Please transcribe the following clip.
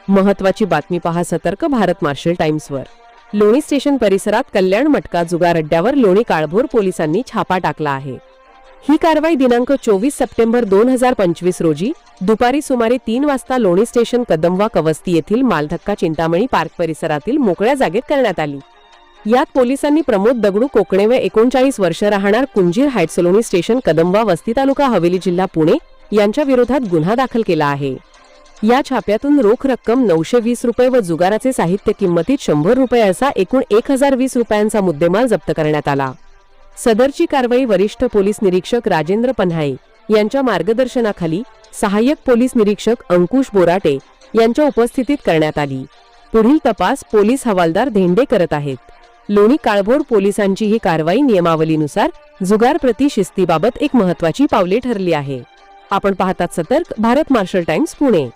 महत्त्वाची बातमी पहा सतर्क भारत मार्शल टाइम्सवर। लोणी स्टेशन परिसरात कल्याण मटका जुगार अड्ड्यावर लोणी काळभोर पोलिसांनी छापा टाकला आहे। ही कारवाई दिनांक 24 सप्टेंबर 2025 रोजी दुपारी सुमारे 3 वाजता लोणी स्टेशन कदमवा कवस्ती येथील मालधक्का चिंतामणी पार्क परिसरातील मोकळ्या जागेत करण्यात आली। यात पोलिसांनी प्रमोद दगडू कोकणे व 39 वर्ष राहणार कुंजीर हाइट्स लोणी स्टेशन कदमवा वस्ती तालुका हवेली जिल्हा पुणे यांच्या विरोधात गुन्हा दाखल केला आहे। या छाप्यातून रोख रक्कम 920 रुपये व जुगाराचे साहित्य किंमतीत 100 रुपये असा एकूण 1020 रुपयांचा मुद्देमाल जप्त करण्यात आला। सदरची कारवाई वरिष्ठ पोलीस निरीक्षक राजेंद्र पन्हाळे यांच्या मार्गदर्शनाखाली सहाय्यक पोलीस निरीक्षक अंकुश बोराटे यांच्या उपस्थितीत करण्यात आली। पुढील तपास पोलीस हवालदार धेंडे करत आहेत। लोणी काळभोर पोलिसांची ही कारवाई नियमावलीनुसार जुगार प्रति शिस्तीबाबत एक महत्त्वाची पावले ठरली आहे। आपण पाहतात सतर्क भारत मार्शल टाइम्स पुणे।